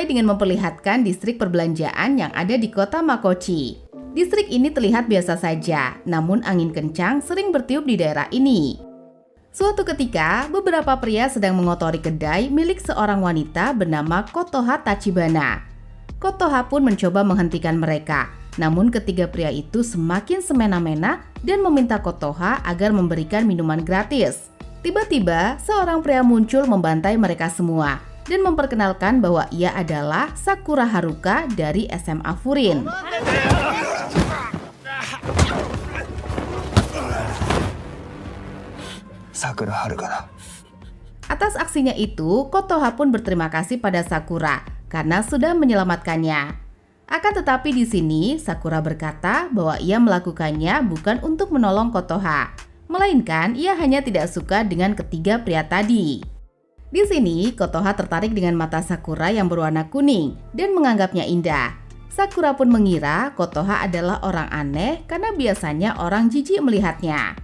dimulai dengan memperlihatkan distrik perbelanjaan yang ada di kota Makochi. Distrik ini terlihat biasa saja, namun angin kencang sering bertiup di daerah ini. Suatu ketika, beberapa pria sedang mengotori kedai milik seorang wanita bernama Kotoha Tachibana. Kotoha pun mencoba menghentikan mereka, namun ketiga pria itu semakin semena-mena dan meminta Kotoha agar memberikan minuman gratis. Tiba-tiba, seorang pria muncul membantai mereka semua dan memperkenalkan bahwa ia adalah Sakura Haruka dari SMA Furin. Sakura Haruka. Atas aksinya itu, Kotoha pun berterima kasih pada Sakura karena sudah menyelamatkannya. Akan tetapi di sini, Sakura berkata bahwa ia melakukannya bukan untuk menolong Kotoha, melainkan ia hanya tidak suka dengan ketiga pria tadi. Di sini, Kotoha tertarik dengan mata Sakura yang berwarna kuning dan menganggapnya indah. Sakura pun mengira Kotoha adalah orang aneh karena biasanya orang jijik melihatnya.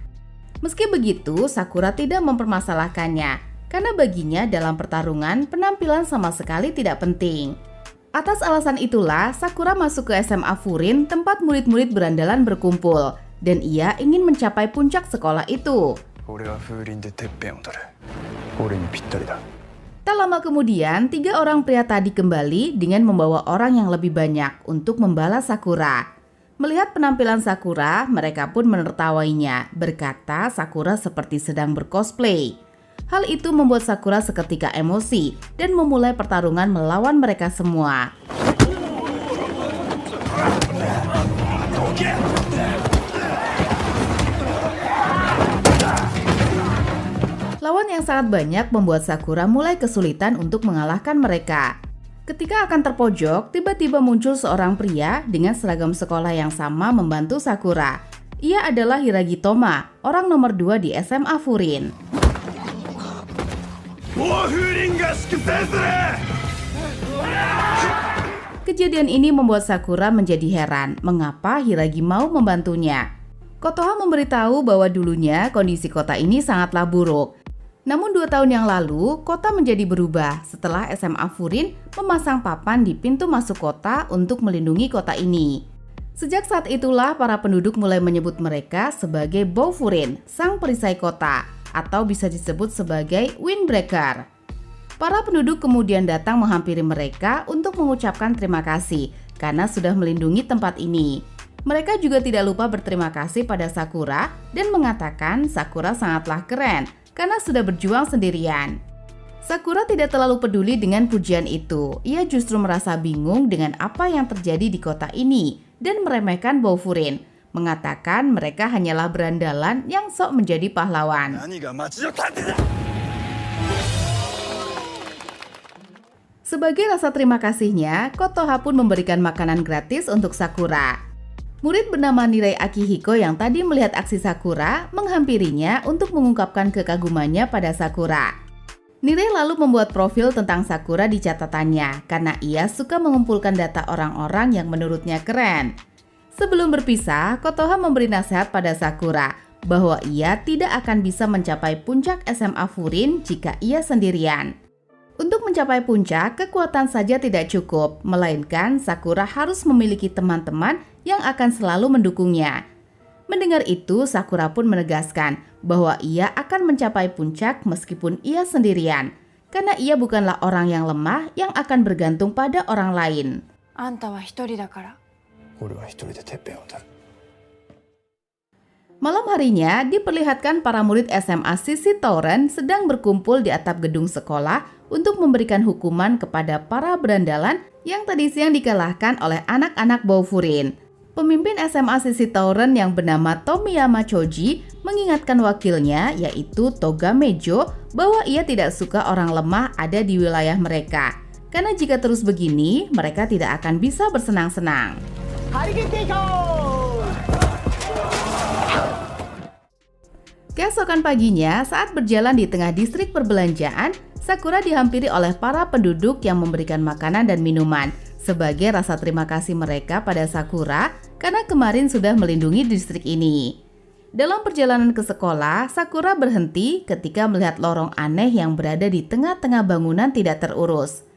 Meski begitu, Sakura tidak mempermasalahkannya karena baginya dalam pertarungan penampilan sama sekali tidak penting. Atas alasan itulah, Sakura masuk ke SMA Furin tempat murid-murid berandalan berkumpul dan ia ingin mencapai puncak sekolah itu. Tak lama kemudian, 3 orang pria tadi kembali dengan membawa orang yang lebih banyak untuk membalas Sakura. Melihat penampilan Sakura, mereka pun menertawainya, berkata Sakura seperti sedang bercosplay. Hal itu membuat Sakura seketika emosi dan memulai pertarungan melawan mereka semua. Lawan yang sangat banyak membuat Sakura mulai kesulitan untuk mengalahkan mereka. Ketika akan terpojok, tiba-tiba muncul seorang pria dengan seragam sekolah yang sama membantu Sakura. Ia adalah Hiragi Toma, orang nomor 2 di SMA Furin. Kejadian ini membuat Sakura menjadi heran mengapa Hiragi mau membantunya. Kotoha memberitahu bahwa dulunya kondisi kota ini sangatlah buruk. Namun 2 tahun yang lalu, kota menjadi berubah setelah SMA Furin memasang papan di pintu masuk kota untuk melindungi kota ini. Sejak saat itulah para penduduk mulai menyebut mereka sebagai Boufurin, sang perisai kota, atau bisa disebut sebagai windbreaker. Para penduduk kemudian datang menghampiri mereka untuk mengucapkan terima kasih karena sudah melindungi tempat ini. Mereka juga tidak lupa berterima kasih pada Sakura dan mengatakan Sakura sangatlah keren karena sudah berjuang sendirian. Sakura tidak terlalu peduli dengan pujian itu. Ia justru merasa bingung dengan apa yang terjadi di kota ini dan meremehkan Boufurin, mengatakan mereka hanyalah berandalan yang sok menjadi pahlawan. Sebagai rasa terima kasihnya, Kotoha pun memberikan makanan gratis untuk Sakura. Murid bernama Nirei Akihiko yang tadi melihat aksi Sakura menghampirinya untuk mengungkapkan kekagumannya pada Sakura. Nirei lalu membuat profil tentang Sakura di catatannya karena ia suka mengumpulkan data orang-orang yang menurutnya keren. Sebelum berpisah, Kotoha memberi nasihat pada Sakura bahwa ia tidak akan bisa mencapai puncak SMA Furin jika ia sendirian. Untuk mencapai puncak, kekuatan saja tidak cukup, melainkan Sakura harus memiliki teman-teman yang akan selalu mendukungnya. Mendengar itu, Sakura pun menegaskan bahwa ia akan mencapai puncak meskipun ia sendirian, karena ia bukanlah orang yang lemah yang akan bergantung pada orang lain. Malam harinya, diperlihatkan para murid SMA Sisi Tauren sedang berkumpul di atap gedung sekolah untuk memberikan hukuman kepada para berandalan yang tadi siang dikalahkan oleh anak-anak Boufurin. Pemimpin SMA Sisi Tauren yang bernama Tomiyama Choji mengingatkan wakilnya yaitu Toga Mejo bahwa ia tidak suka orang lemah ada di wilayah mereka. Karena jika terus begini, mereka tidak akan bisa bersenang-senang. Keesokan paginya, saat berjalan di tengah distrik perbelanjaan, Sakura dihampiri oleh para penduduk yang memberikan makanan dan minuman sebagai rasa terima kasih mereka pada Sakura karena kemarin sudah melindungi distrik ini. Dalam perjalanan ke sekolah, Sakura berhenti ketika melihat lorong aneh yang berada di tengah-tengah bangunan tidak terurus.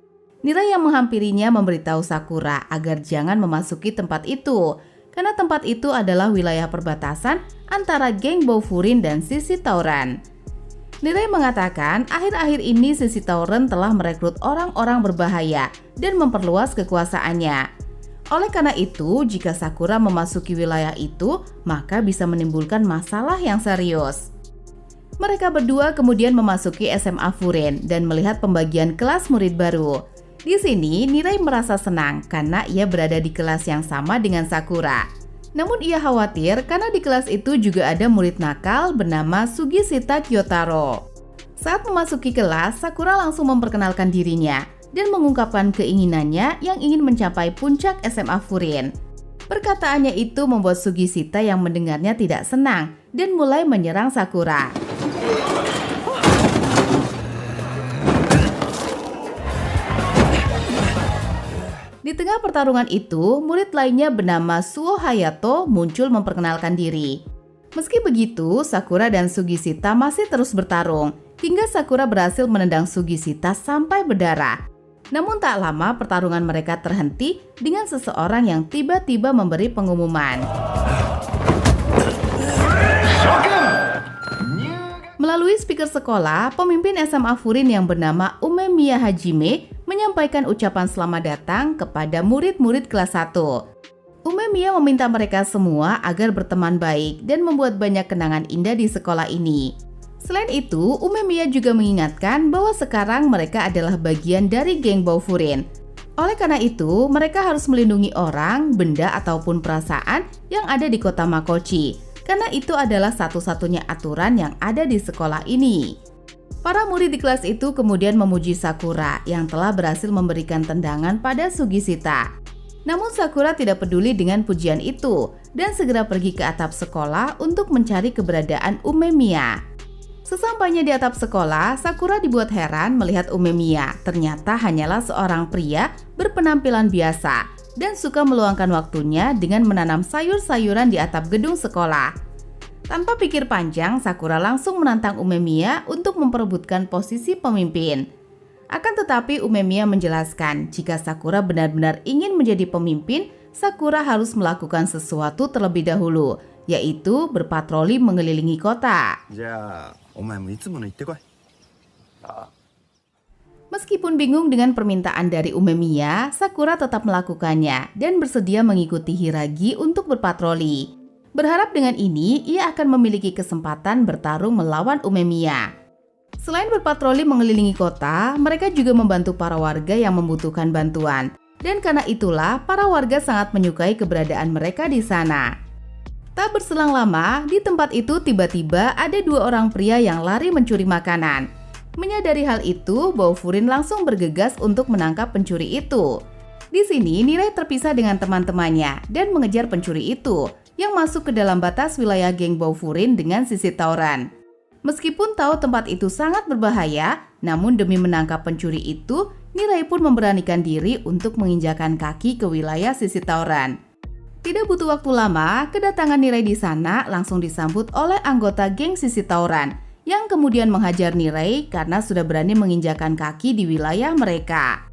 Nirai yang menghampirinya memberitahu Sakura agar jangan memasuki tempat itu, karena tempat itu adalah wilayah perbatasan antara geng Bofurine dan sisi Tauren. Nirai mengatakan akhir-akhir ini sisi Tauren telah merekrut orang-orang berbahaya dan memperluas kekuasaannya. Oleh karena itu, jika Sakura memasuki wilayah itu, maka bisa menimbulkan masalah yang serius. Mereka berdua kemudian memasuki SMA Furin dan melihat pembagian kelas murid baru. Di sini, Nirai merasa senang karena ia berada di kelas yang sama dengan Sakura. Namun ia khawatir karena di kelas itu juga ada murid nakal bernama Sugishita Kyotaro. Saat memasuki kelas, Sakura langsung memperkenalkan dirinya dan mengungkapkan keinginannya yang ingin mencapai puncak SMA Furin. Perkataannya itu membuat Sugishita yang mendengarnya tidak senang dan mulai menyerang Sakura. Di tengah pertarungan itu, murid lainnya bernama Suo Hayato muncul memperkenalkan diri. Meski begitu, Sakura dan Sugishita masih terus bertarung, hingga Sakura berhasil menendang Sugishita sampai berdarah. Namun tak lama pertarungan mereka terhenti dengan seseorang yang tiba-tiba memberi pengumuman. Melalui speaker sekolah, pemimpin SMA Furin yang bernama Umemiya Hajime menyampaikan ucapan selamat datang kepada murid-murid kelas 1. Umemiya meminta mereka semua agar berteman baik dan membuat banyak kenangan indah di sekolah ini. Selain itu, Umemiya juga mengingatkan bahwa sekarang mereka adalah bagian dari geng Bofurine. Oleh karena itu, mereka harus melindungi orang, benda, ataupun perasaan yang ada di kota Makochi. Karena itu adalah satu-satunya aturan yang ada di sekolah ini. Para murid di kelas itu kemudian memuji Sakura yang telah berhasil memberikan tendangan pada Sugishita. Namun Sakura tidak peduli dengan pujian itu dan segera pergi ke atap sekolah untuk mencari keberadaan Umemiya. Sesampainya di atap sekolah, Sakura dibuat heran melihat Umemiya ternyata hanyalah seorang pria berpenampilan biasa dan suka meluangkan waktunya dengan menanam sayur-sayuran di atap gedung sekolah. Tanpa pikir panjang, Sakura langsung menantang Umemiya untuk memperebutkan posisi pemimpin. Akan tetapi Umemiya menjelaskan jika Sakura benar-benar ingin menjadi pemimpin, Sakura harus melakukan sesuatu terlebih dahulu, yaitu berpatroli mengelilingi kota. Meskipun bingung dengan permintaan dari Umemiya, Sakura tetap melakukannya dan bersedia mengikuti Hiragi untuk berpatroli. Berharap dengan ini, ia akan memiliki kesempatan bertarung melawan Umemiya. Selain berpatroli mengelilingi kota, mereka juga membantu para warga yang membutuhkan bantuan. Dan karena itulah, para warga sangat menyukai keberadaan mereka di sana. Tak berselang lama, di tempat itu tiba-tiba ada dua orang pria yang lari mencuri makanan. Menyadari hal itu, Bofurine langsung bergegas untuk menangkap pencuri itu. Di sini, Nirai terpisah dengan teman-temannya dan mengejar pencuri itu yang masuk ke dalam batas wilayah geng Bofurine dengan sisi Tauren. Meskipun tahu tempat itu sangat berbahaya, namun demi menangkap pencuri itu, Nirai pun memberanikan diri untuk menginjakan kaki ke wilayah sisi Tauren. Tidak butuh waktu lama, kedatangan Nirai di sana langsung disambut oleh anggota geng sisi Tauren yang kemudian menghajar Nirai karena sudah berani menginjakan kaki di wilayah mereka.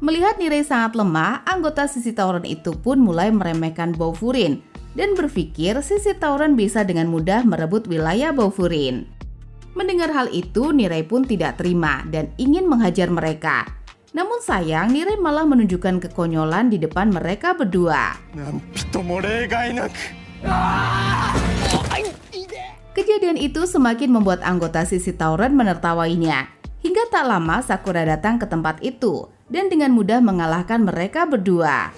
Melihat Nirai sangat lemah, anggota sisi Tauren itu pun mulai meremehkan Bofurine dan berpikir sisi Tauren bisa dengan mudah merebut wilayah Bofurine. Mendengar hal itu, Nirai pun tidak terima dan ingin menghajar mereka. Namun sayang, Nirai malah menunjukkan kekonyolan di depan mereka berdua. Kejadian itu semakin membuat anggota sisi Tauren menertawainya. Hingga tak lama Sakura datang ke tempat itu dan dengan mudah mengalahkan mereka berdua.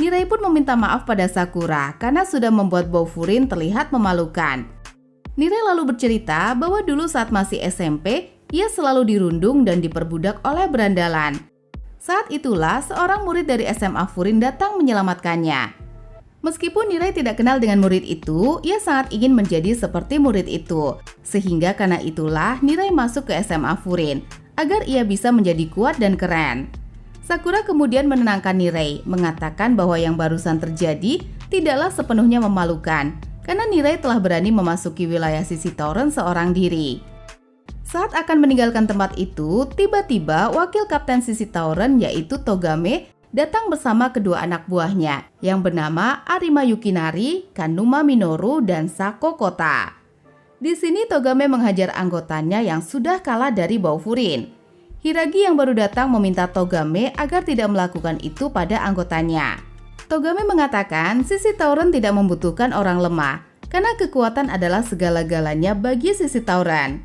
Nirai pun meminta maaf pada Sakura karena sudah membuat Bofurine terlihat memalukan. Nirai lalu bercerita bahwa dulu saat masih SMP, ia selalu dirundung dan diperbudak oleh berandalan. Saat itulah seorang murid dari SMA Furin datang menyelamatkannya. Meskipun Nirai tidak kenal dengan murid itu, ia sangat ingin menjadi seperti murid itu. Sehingga karena itulah Nirai masuk ke SMA Furin, agar ia bisa menjadi kuat dan keren. Sakura kemudian menenangkan Nirai, mengatakan bahwa yang barusan terjadi tidaklah sepenuhnya memalukan, karena Nirai telah berani memasuki wilayah sisi Tauren seorang diri. Saat akan meninggalkan tempat itu, tiba-tiba wakil kapten sisi tauren yaitu Togame datang bersama kedua anak buahnya yang bernama Arima Yukinari, Kanuma Minoru, dan Sako Kota. Di sini Togame menghajar anggotanya yang sudah kalah dari Bofuri. Hiragi yang baru datang meminta Togame agar tidak melakukan itu pada anggotanya. Togame mengatakan sisi tauren tidak membutuhkan orang lemah karena kekuatan adalah segala-galanya bagi sisi tauren.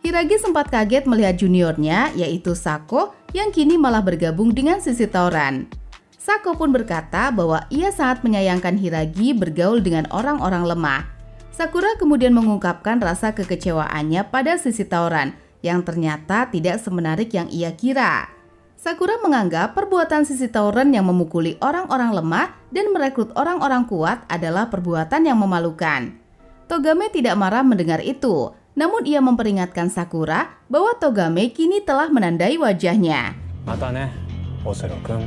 Hiragi sempat kaget melihat juniornya yaitu Sako yang kini malah bergabung dengan sisi tauren. Sako pun berkata bahwa ia sangat menyayangkan Hiragi bergaul dengan orang-orang lemah. Sakura kemudian mengungkapkan rasa kekecewaannya pada sisi tauren yang ternyata tidak semenarik yang ia kira. Sakura menganggap perbuatan sisi tauren yang memukuli orang-orang lemah dan merekrut orang-orang kuat adalah perbuatan yang memalukan. Togame tidak marah mendengar itu, namun ia memperingatkan Sakura bahwa Togame kini telah menandai wajahnya. Mata ne, Osero-kun.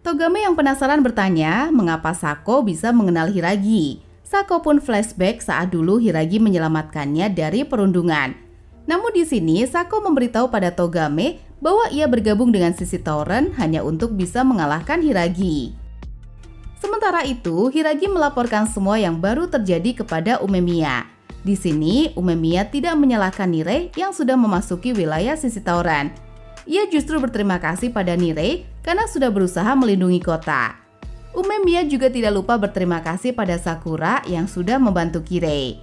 Togame yang penasaran bertanya mengapa Sako bisa mengenal Hiragi. Sako pun flashback saat dulu Hiragi menyelamatkannya dari perundungan. Namun di sini Sako memberitahu pada Togame bahwa ia bergabung dengan sisi tauren hanya untuk bisa mengalahkan Hiragi. Sementara itu, Hiragi melaporkan semua yang baru terjadi kepada Umemiya. Di sini, Umemiya tidak menyalahkan Nirei yang sudah memasuki wilayah sisi tauren. Ia justru berterima kasih pada Nirei karena sudah berusaha melindungi kota. Umemiya juga tidak lupa berterima kasih pada Sakura yang sudah membantu Kirei.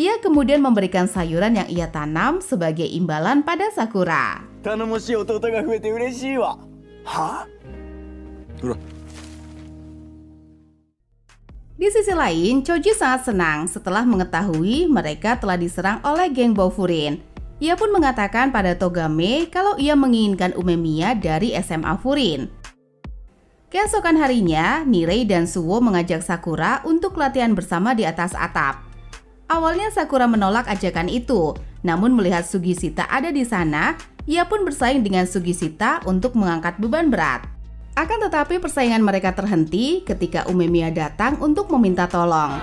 Ia kemudian memberikan sayuran yang ia tanam sebagai imbalan pada Sakura. Di sisi lain, Choji sangat senang setelah mengetahui mereka telah diserang oleh geng Bofuri. Ia pun mengatakan pada Togame kalau ia menginginkan Umemiya dari SMA Furin. Keesokan harinya, Nirei dan Suwo mengajak Sakura untuk latihan bersama di atas atap. Awalnya Sakura menolak ajakan itu, namun melihat Sugishita ada di sana, ia pun bersaing dengan Sugishita untuk mengangkat beban berat. Akan tetapi persaingan mereka terhenti ketika Umemiya datang untuk meminta tolong.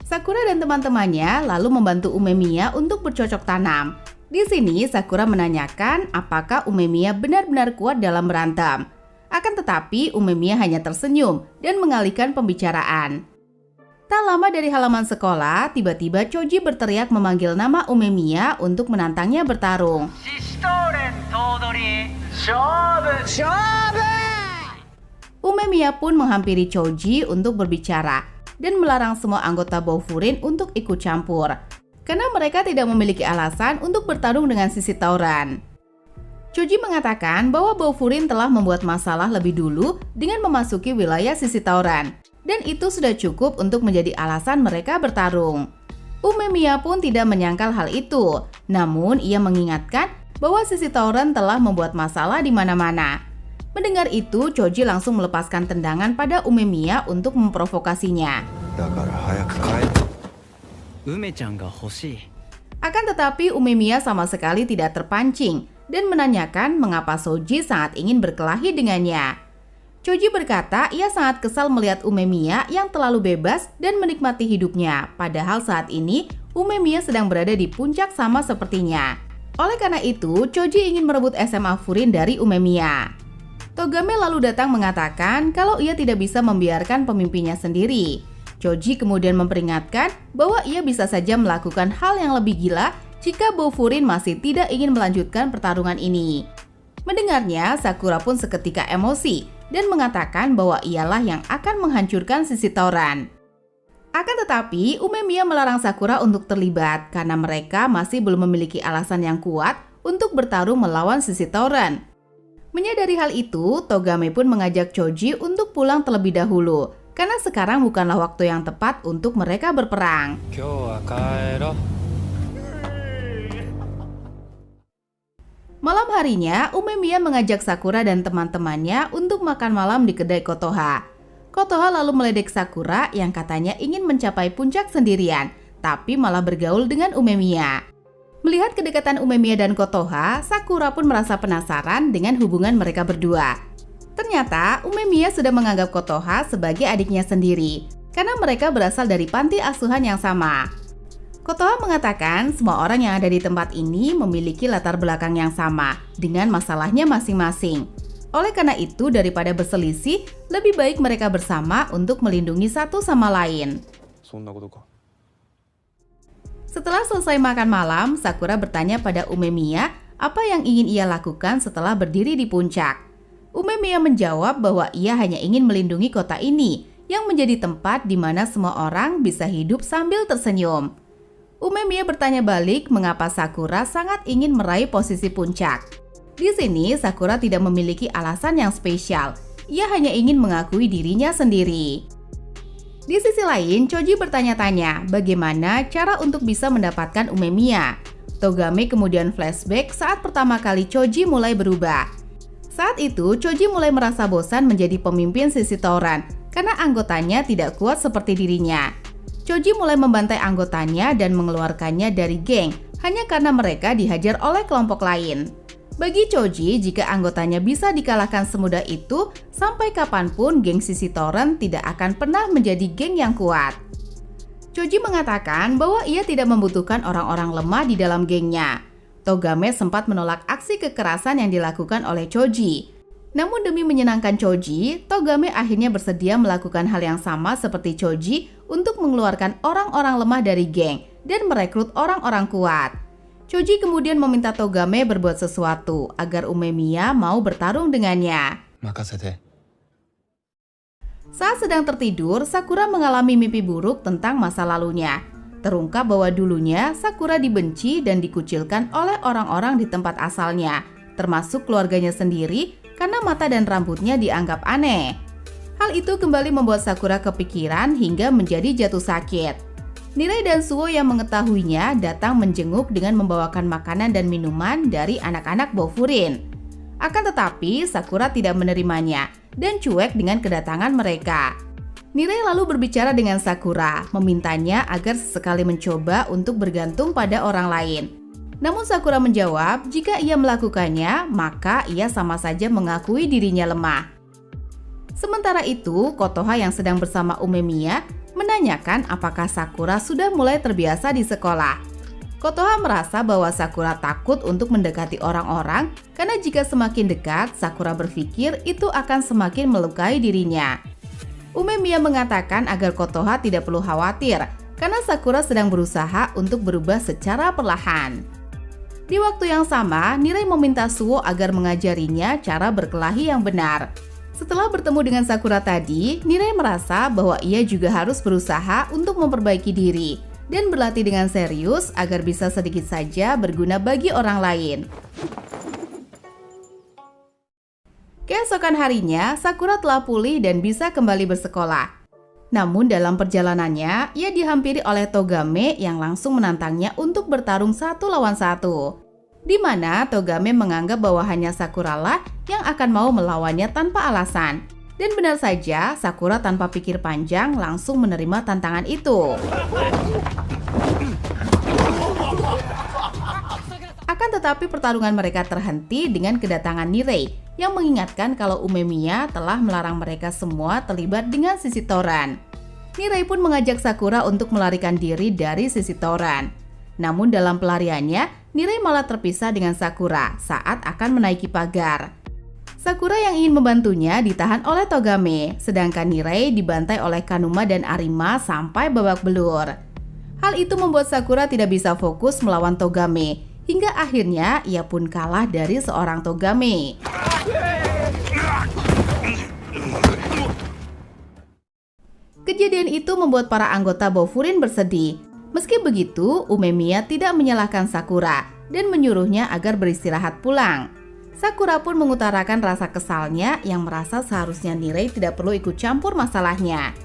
Sakura dan teman-temannya lalu membantu Umemiya untuk bercocok tanam. Di sini Sakura menanyakan apakah Umemiya benar-benar kuat dalam berantem. Akan tetapi Umemiya hanya tersenyum dan mengalihkan pembicaraan. Tak lama dari halaman sekolah, tiba-tiba Choji berteriak memanggil nama Umemiya untuk menantangnya bertarung. Umemiya pun menghampiri Choji untuk berbicara dan melarang semua anggota Bofuri untuk ikut campur karena mereka tidak memiliki alasan untuk bertarung dengan sisi tauren. Choji mengatakan bahwa Bofuri telah membuat masalah lebih dulu dengan memasuki wilayah sisi tauren, dan itu sudah cukup untuk menjadi alasan mereka bertarung. Umemiya pun tidak menyangkal hal itu, namun ia mengingatkan bahwa sisi tauren telah membuat masalah di mana-mana. Mendengar itu, Choji langsung melepaskan tendangan pada Umemiya untuk memprovokasinya. Akan tetapi Umemiya sama sekali tidak terpancing dan menanyakan mengapa Soji sangat ingin berkelahi dengannya. Choji berkata ia sangat kesal melihat Umemiya yang terlalu bebas dan menikmati hidupnya, padahal saat ini Umemiya sedang berada di puncak sama sepertinya. Oleh karena itu, Choji ingin merebut SMA Furin dari Umemiya. Togame lalu datang mengatakan kalau ia tidak bisa membiarkan pemimpinnya sendiri. Choji kemudian memperingatkan bahwa ia bisa saja melakukan hal yang lebih gila jika Bofuri masih tidak ingin melanjutkan pertarungan ini. Mendengarnya, Sakura pun seketika emosi dan mengatakan bahwa ialah yang akan menghancurkan sisi tauren. Akan tetapi, Umemiya melarang Sakura untuk terlibat karena mereka masih belum memiliki alasan yang kuat untuk bertarung melawan sisi tauren. Menyadari hal itu, Togame pun mengajak Choji untuk pulang terlebih dahulu karena sekarang bukanlah waktu yang tepat untuk mereka berperang. Malam harinya, Umemiya mengajak Sakura dan teman-temannya untuk makan malam di kedai Kotoha. Kotoha lalu meledek Sakura yang katanya ingin mencapai puncak sendirian, tapi malah bergaul dengan Umemiya. Melihat kedekatan Umemiya dan Kotoha, Sakura pun merasa penasaran dengan hubungan mereka berdua. Ternyata Umemiya sudah menganggap Kotoha sebagai adiknya sendiri karena mereka berasal dari panti asuhan yang sama. Kotoha mengatakan semua orang yang ada di tempat ini memiliki latar belakang yang sama dengan masalahnya masing-masing. Oleh karena itu, daripada berselisih, lebih baik mereka bersama untuk melindungi satu sama lain. そんなことか。 Setelah selesai makan malam, Sakura bertanya pada Umemiya apa yang ingin ia lakukan setelah berdiri di puncak. Umemiya menjawab bahwa ia hanya ingin melindungi kota ini yang menjadi tempat di mana semua orang bisa hidup sambil tersenyum. Umemiya bertanya balik mengapa Sakura sangat ingin meraih posisi puncak. Di sini Sakura tidak memiliki alasan yang spesial. Ia hanya ingin mengakui dirinya sendiri. Di sisi lain, Choji bertanya-tanya bagaimana cara untuk bisa mendapatkan Umemiya. Togame kemudian flashback saat pertama kali Choji mulai berubah. Saat itu, Choji mulai merasa bosan menjadi pemimpin sisi Tauran karena anggotanya tidak kuat seperti dirinya. Choji mulai membantai anggotanya dan mengeluarkannya dari geng hanya karena mereka dihajar oleh kelompok lain. Bagi Choji, jika anggotanya bisa dikalahkan semudah itu, sampai kapanpun geng sisi Tauran tidak akan pernah menjadi geng yang kuat. Choji mengatakan bahwa ia tidak membutuhkan orang-orang lemah di dalam gengnya. Togame sempat menolak aksi kekerasan yang dilakukan oleh Choji. Namun demi menyenangkan Choji, Togame akhirnya bersedia melakukan hal yang sama seperti Choji untuk mengeluarkan orang-orang lemah dari geng dan merekrut orang-orang kuat. Choji kemudian meminta Togame berbuat sesuatu agar Umemiya mau bertarung dengannya. 任せて。 Saat sedang tertidur, Sakura mengalami mimpi buruk tentang masa lalunya. Terungkap bahwa dulunya Sakura dibenci dan dikucilkan oleh orang-orang di tempat asalnya, termasuk keluarganya sendiri karena mata dan rambutnya dianggap aneh. Hal itu kembali membuat Sakura kepikiran hingga menjadi jatuh sakit. Nirei dan Suo yang mengetahuinya datang menjenguk dengan membawakan makanan dan minuman dari anak-anak Bofurin. Akan tetapi, Sakura tidak menerimanya dan cuek dengan kedatangan mereka. Nirei lalu berbicara dengan Sakura, memintanya agar sesekali mencoba untuk bergantung pada orang lain. Namun Sakura menjawab jika ia melakukannya, maka ia sama saja mengakui dirinya lemah. Sementara itu, Kotoha yang sedang bersama Umemiya menanyakan apakah Sakura sudah mulai terbiasa di sekolah. Kotoha merasa bahwa Sakura takut untuk mendekati orang-orang karena jika semakin dekat, Sakura berpikir itu akan semakin melukai dirinya. Umemiya mengatakan agar Kotoha tidak perlu khawatir karena Sakura sedang berusaha untuk berubah secara perlahan. Di waktu yang sama, Nirei meminta Suo agar mengajarinya cara berkelahi yang benar. Setelah bertemu dengan Sakura tadi, Nirei merasa bahwa ia juga harus berusaha untuk memperbaiki diri dan berlatih dengan serius agar bisa sedikit saja berguna bagi orang lain. Keesokan harinya, Sakura telah pulih dan bisa kembali bersekolah. Namun dalam perjalanannya, ia dihampiri oleh Togame yang langsung menantangnya untuk bertarung 1 lawan 1. Di mana Togame menganggap bahwa hanya Sakura lah yang akan mau melawannya tanpa alasan. Dan benar saja, Sakura tanpa pikir panjang langsung menerima tantangan itu. Akan tetapi pertarungan mereka terhenti dengan kedatangan Nirei yang mengingatkan kalau Umemiya telah melarang mereka semua terlibat dengan sisi Tauran. Nirei pun mengajak Sakura untuk melarikan diri dari sisi Tauran. Namun dalam pelariannya, Nirei malah terpisah dengan Sakura saat akan menaiki pagar. Sakura yang ingin membantunya ditahan oleh Togame, sedangkan Nirei dibantai oleh Kanuma dan Arima sampai babak belur. Hal itu membuat Sakura tidak bisa fokus melawan Togame, hingga akhirnya ia pun kalah dari seorang Togame. Kejadian itu membuat para anggota Bofurin bersedih. Meski begitu, Umemiya tidak menyalahkan Sakura dan menyuruhnya agar beristirahat pulang. Sakura pun mengutarakan rasa kesalnya yang merasa seharusnya Nirei tidak perlu ikut campur masalahnya.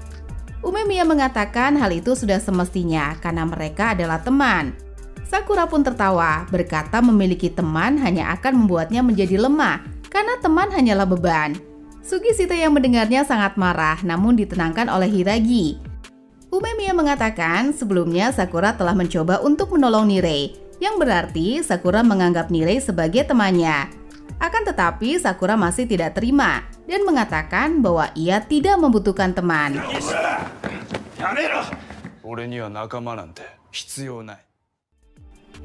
Umemiya mengatakan hal itu sudah semestinya karena mereka adalah teman. Sakura pun tertawa, berkata memiliki teman hanya akan membuatnya menjadi lemah karena teman hanyalah beban. Sugishita yang mendengarnya sangat marah namun ditenangkan oleh Hiragi. Umemiya mengatakan sebelumnya Sakura telah mencoba untuk menolong Nirei, yang berarti Sakura menganggap Nirei sebagai temannya. Akan tetapi Sakura masih tidak terima dan mengatakan bahwa ia tidak membutuhkan teman. やめろ。俺には仲間なんて必要ない。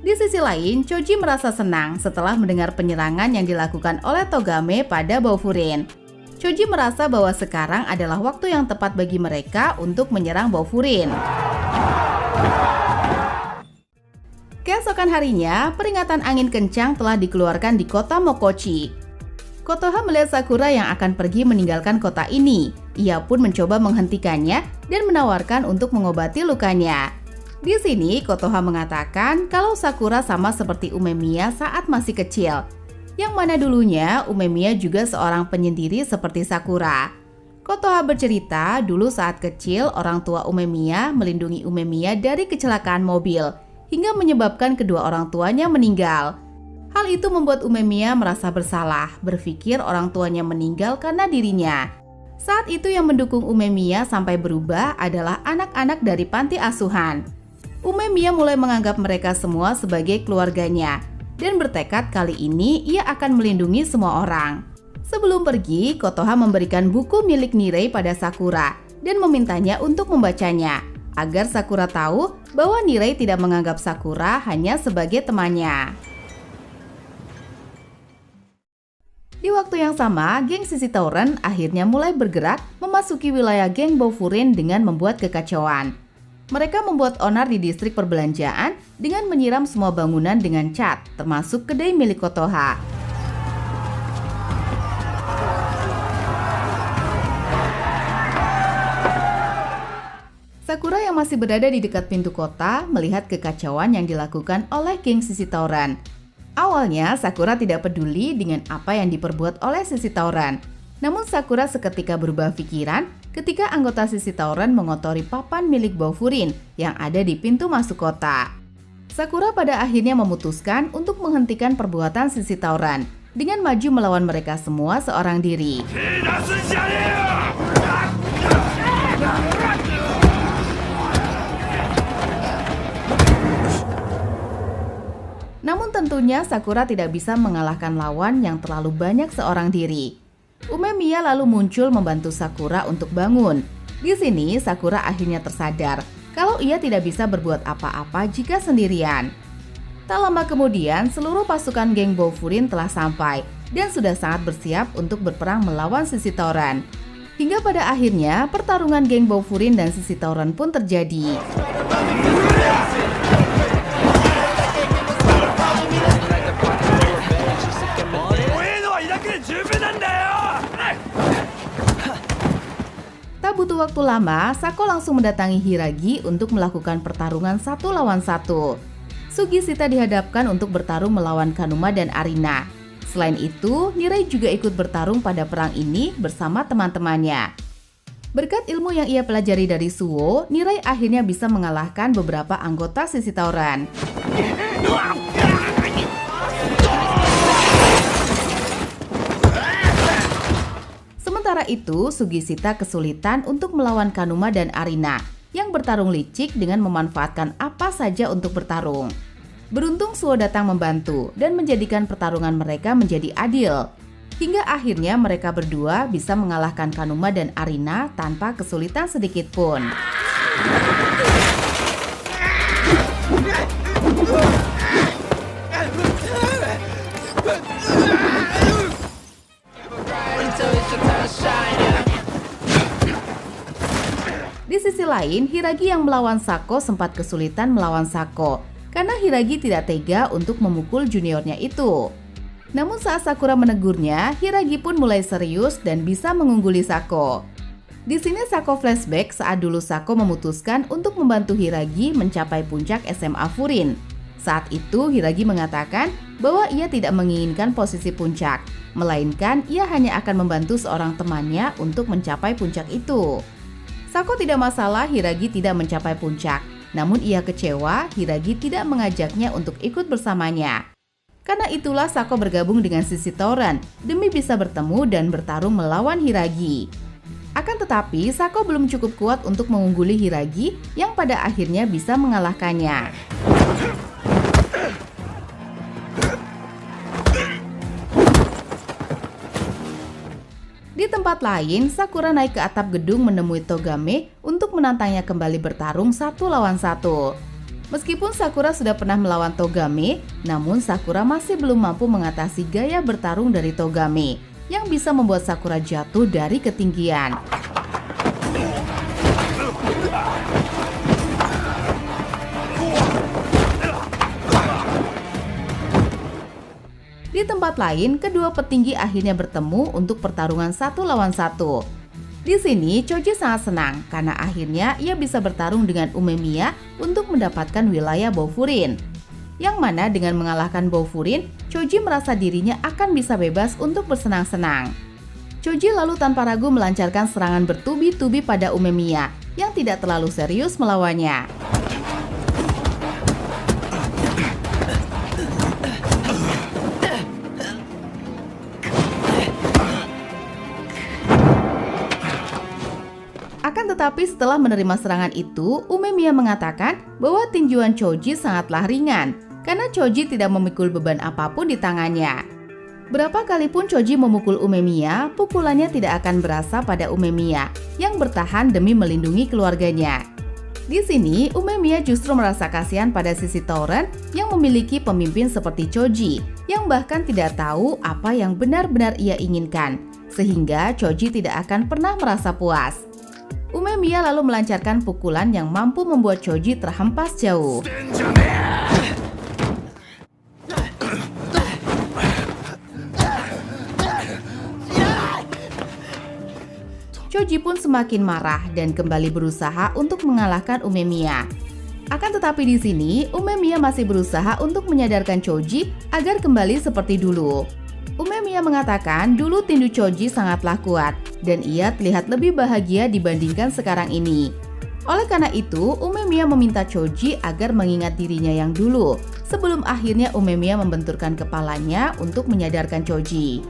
Di sisi lain, Choji merasa senang setelah mendengar penyerangan yang dilakukan oleh Togame pada Bofureen. Choji merasa bahwa sekarang adalah waktu yang tepat bagi mereka untuk menyerang Bofureen. Keesokan harinya, peringatan angin kencang telah dikeluarkan di kota Mokochi. Kotoha melihat Sakura yang akan pergi meninggalkan kota ini. Ia pun mencoba menghentikannya dan menawarkan untuk mengobati lukanya. Di sini, Kotoha mengatakan kalau Sakura sama seperti Umemiya saat masih kecil, yang mana dulunya Umemiya juga seorang penyendiri seperti Sakura. Kotoha bercerita dulu saat kecil orang tua Umemiya melindungi Umemiya dari kecelakaan mobil, hingga menyebabkan kedua orang tuanya meninggal. Hal itu membuat Umemiya merasa bersalah, berpikir orang tuanya meninggal karena dirinya. Saat itu yang mendukung Umemiya sampai berubah adalah anak-anak dari panti asuhan. Umemiya mulai menganggap mereka semua sebagai keluarganya dan bertekad kali ini ia akan melindungi semua orang. Sebelum pergi, Kotoha memberikan buku milik Nirei pada Sakura dan memintanya untuk membacanya agar Sakura tahu bahwa Nirei tidak menganggap Sakura hanya sebagai temannya. Di waktu yang sama, geng Sisi Tauren akhirnya mulai bergerak memasuki wilayah geng Bofureen dengan membuat kekacauan. Mereka membuat onar di distrik perbelanjaan dengan menyiram semua bangunan dengan cat, termasuk kedai milik Kotoha. Sakura yang masih berada di dekat pintu kota melihat kekacauan yang dilakukan oleh geng Sisi Tauren. Awalnya Sakura tidak peduli dengan apa yang diperbuat oleh Sisi Tauren. Namun Sakura seketika berubah pikiran ketika anggota Sisi Tauren mengotori papan milik Bofureen yang ada di pintu masuk kota. Sakura pada akhirnya memutuskan untuk menghentikan perbuatan Sisi Tauren dengan maju melawan mereka semua seorang diri. Namun tentunya Sakura tidak bisa mengalahkan lawan yang terlalu banyak seorang diri. Umemiya lalu muncul membantu Sakura untuk bangun. Di sini Sakura akhirnya tersadar kalau ia tidak bisa berbuat apa-apa jika sendirian. Tak lama kemudian seluruh pasukan geng Bofureen telah sampai dan sudah sangat bersiap untuk berperang melawan Sisi Tauren. Hingga pada akhirnya pertarungan geng Bofureen dan Sisi Tauren pun terjadi. Tak butuh waktu lama, Sako langsung mendatangi Hiragi untuk melakukan pertarungan 1 lawan 1. Sugisita dihadapkan untuk bertarung melawan Kanuma dan Arina. Selain itu, Nirei juga ikut bertarung pada perang ini bersama teman-temannya. Berkat ilmu yang ia pelajari dari Suwo, Nirei akhirnya bisa mengalahkan beberapa anggota Sisi Tauren. Sementara itu, Sugisita kesulitan untuk melawan Kanuma dan Arina yang bertarung licik dengan memanfaatkan apa saja untuk bertarung. Beruntung Suwo datang membantu dan menjadikan pertarungan mereka menjadi adil. Hingga akhirnya mereka berdua bisa mengalahkan Kanuma dan Arina tanpa kesulitan sedikit pun. Di sisi lain, Hiragi yang melawan Sako sempat kesulitan melawan Sako karena Hiragi tidak tega untuk memukul juniornya itu. Namun saat Sakura menegurnya, Hiragi pun mulai serius dan bisa mengungguli Sako. Di sini Sako flashback saat dulu Sako memutuskan untuk membantu Hiragi mencapai puncak SMA Furin. Saat itu Hiragi mengatakan bahwa ia tidak menginginkan posisi puncak, melainkan ia hanya akan membantu seorang temannya untuk mencapai puncak itu. Sako tidak masalah Hiragi tidak mencapai puncak, namun ia kecewa Hiragi tidak mengajaknya untuk ikut bersamanya. Karena itulah Sako bergabung dengan Sisi Tauren demi bisa bertemu dan bertarung melawan Hiragi. Akan tetapi Sako belum cukup kuat untuk mengungguli Hiragi yang pada akhirnya bisa mengalahkannya. Di tempat tempat lain, Sakura naik ke atap gedung menemui Togame untuk menantangnya kembali bertarung 1 lawan 1. Meskipun Sakura sudah pernah melawan Togame, namun Sakura masih belum mampu mengatasi gaya bertarung dari Togame yang bisa membuat Sakura jatuh dari ketinggian. Di tempat lain, kedua petinggi akhirnya bertemu untuk pertarungan 1 lawan 1. Di sini, Choji sangat senang karena akhirnya ia bisa bertarung dengan Umemiya untuk mendapatkan wilayah Bofureen. Yang mana dengan mengalahkan Bofureen, Choji merasa dirinya akan bisa bebas untuk bersenang-senang. Choji lalu tanpa ragu melancarkan serangan bertubi-tubi pada Umemiya yang tidak terlalu serius melawannya. Akan tetapi setelah menerima serangan itu, Umemiya mengatakan bahwa tinjuan Choji sangatlah ringan karena Choji tidak memikul beban apapun di tangannya. Berapa kali pun Choji memukul Umemiya, pukulannya tidak akan berasa pada Umemiya yang bertahan demi melindungi keluarganya. Di sini, Umemiya justru merasa kasihan pada sisi Tauren yang memiliki pemimpin seperti Choji yang bahkan tidak tahu apa yang benar-benar ia inginkan, sehingga Choji tidak akan pernah merasa puas. Umemiya lalu melancarkan pukulan yang mampu membuat Choji terhempas jauh. Choji pun semakin marah dan kembali berusaha untuk mengalahkan Umemiya. Akan tetapi di sini, Umemiya masih berusaha untuk menyadarkan Choji agar kembali seperti dulu. Umemiya mengatakan dulu tinju Choji sangatlah kuat dan ia terlihat lebih bahagia dibandingkan sekarang ini. Oleh karena itu, Umemiya meminta Choji agar mengingat dirinya yang dulu sebelum akhirnya Umemiya membenturkan kepalanya untuk menyadarkan Choji.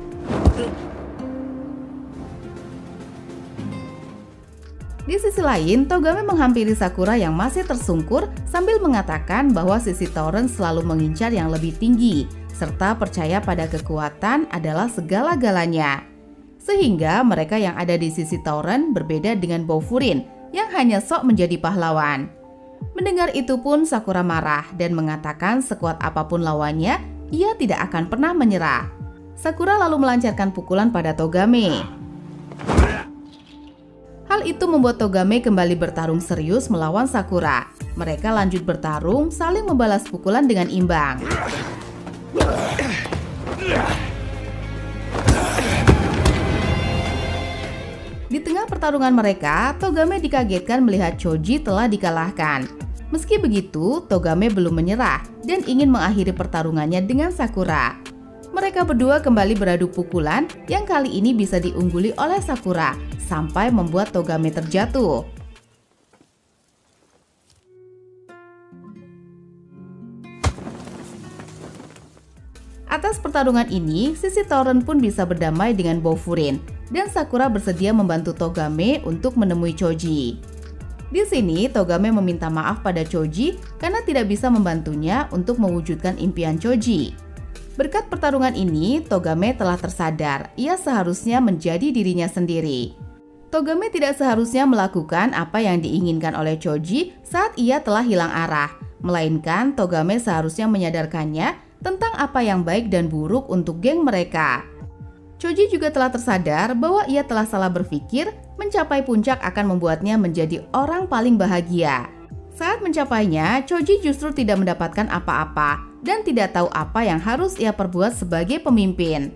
Di sisi lain, Togame menghampiri Sakura yang masih tersungkur sambil mengatakan bahwa sisi Tauren selalu mengincar yang lebih tinggi serta percaya pada kekuatan adalah segala-galanya. Sehingga mereka yang ada di sisi Tauren berbeda dengan Bofureen yang hanya sok menjadi pahlawan. Mendengar itu pun Sakura marah dan mengatakan sekuat apapun lawannya, ia tidak akan pernah menyerah. Sakura lalu melancarkan pukulan pada Togame. Hal itu membuat Togame kembali bertarung serius melawan Sakura. Mereka lanjut bertarung, saling membalas pukulan dengan imbang. Di tengah pertarungan mereka, Togame dikagetkan melihat Choji telah dikalahkan. Meski begitu, Togame belum menyerah dan ingin mengakhiri pertarungannya dengan Sakura. Mereka berdua kembali beradu pukulan yang kali ini bisa diungguli oleh Sakura sampai membuat Togame terjatuh. Atas pertarungan ini, sisi Tauren pun bisa berdamai dengan Bofureen dan Sakura bersedia membantu Togame untuk menemui Choji. Di sini, Togame meminta maaf pada Choji karena tidak bisa membantunya untuk mewujudkan impian Choji. Berkat pertarungan ini, Togame telah tersadar ia seharusnya menjadi dirinya sendiri. Togame tidak seharusnya melakukan apa yang diinginkan oleh Choji saat ia telah hilang arah, melainkan Togame seharusnya menyadarkannya tentang apa yang baik dan buruk untuk geng mereka. Choji juga telah tersadar bahwa ia telah salah berpikir, mencapai puncak akan membuatnya menjadi orang paling bahagia. Saat mencapainya, Choji justru tidak mendapatkan apa-apa dan tidak tahu apa yang harus ia perbuat sebagai pemimpin.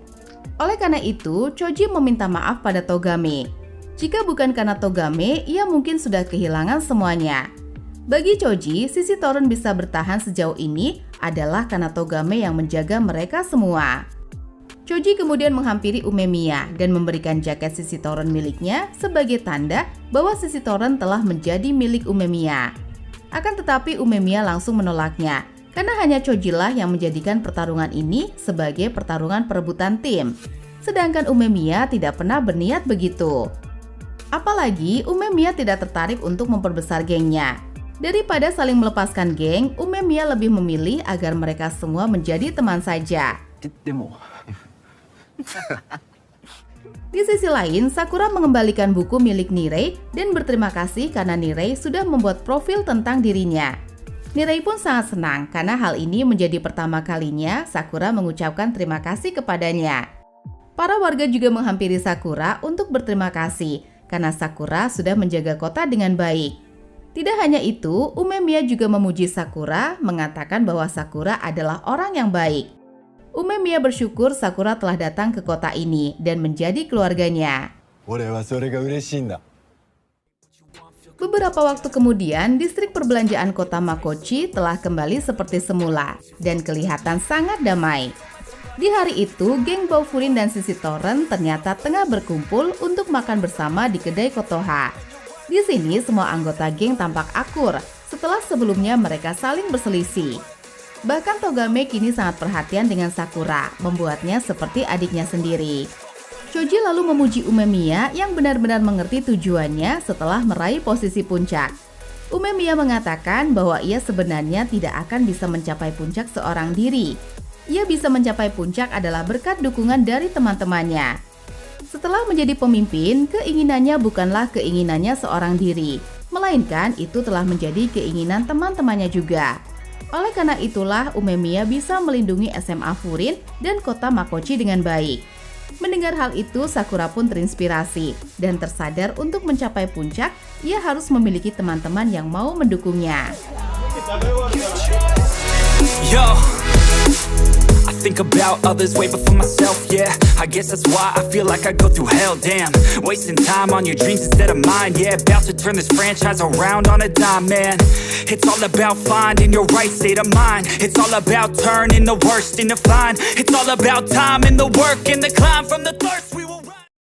Oleh karena itu, Choji meminta maaf pada Togame. Jika bukan karena Togame, ia mungkin sudah kehilangan semuanya. Bagi Choji, sisi Tauren bisa bertahan sejauh ini adalah karena Togame yang menjaga mereka semua. Choji kemudian menghampiri Umemiya dan memberikan jaket sisi Tauren miliknya sebagai tanda bahwa sisi Tauren telah menjadi milik Umemiya. Akan tetapi Umemiya langsung menolaknya karena hanya Chojilah yang menjadikan pertarungan ini sebagai pertarungan perebutan tim. Sedangkan Umemiya tidak pernah berniat begitu. Apalagi Umemiya tidak tertarik untuk memperbesar gengnya. Daripada saling melepaskan geng, Umemiya lebih memilih agar mereka semua menjadi teman saja. Di sisi lain, Sakura mengembalikan buku milik Nirei dan berterima kasih karena Nirei sudah membuat profil tentang dirinya. Nirei pun sangat senang karena hal ini menjadi pertama kalinya Sakura mengucapkan terima kasih kepadanya. Para warga juga menghampiri Sakura untuk berterima kasih karena Sakura sudah menjaga kota dengan baik. Tidak hanya itu, Umemiya juga memuji Sakura, mengatakan bahwa Sakura adalah orang yang baik. Umemiya bersyukur Sakura telah datang ke kota ini dan menjadi keluarganya. 俺はそれが嬉しいんだ。 Beberapa waktu kemudian, distrik perbelanjaan kota Makochi telah kembali seperti semula dan kelihatan sangat damai. Di hari itu, geng Boufurin dan Sisi Torrent ternyata tengah berkumpul untuk makan bersama di kedai Kotoha. Di sini, semua anggota geng tampak akur setelah sebelumnya mereka saling berselisih. Bahkan Togame kini sangat perhatian dengan Sakura, membuatnya seperti adiknya sendiri. Choji lalu memuji Umemiya yang benar-benar mengerti tujuannya setelah meraih posisi puncak. Umemiya mengatakan bahwa ia sebenarnya tidak akan bisa mencapai puncak seorang diri. Ia bisa mencapai puncak adalah berkat dukungan dari teman-temannya. Setelah menjadi pemimpin, keinginannya bukanlah keinginannya seorang diri, melainkan itu telah menjadi keinginan teman-temannya juga. Oleh karena itulah Umemiya bisa melindungi SMA Furin dan kota Makochi dengan baik. Mendengar hal itu, Sakura pun terinspirasi dan tersadar untuk mencapai puncak, ia harus memiliki teman-teman yang mau mendukungnya. Yo, I think about others way before myself, yeah. I guess that's why I feel like I go through hell, damn. Wasting time on your dreams instead of mine, yeah. About to turn this franchise around on a dime, man. It's all about finding your right state of mind. It's all about turning the worst into fine. It's all about time and the work and the climb from the thirst.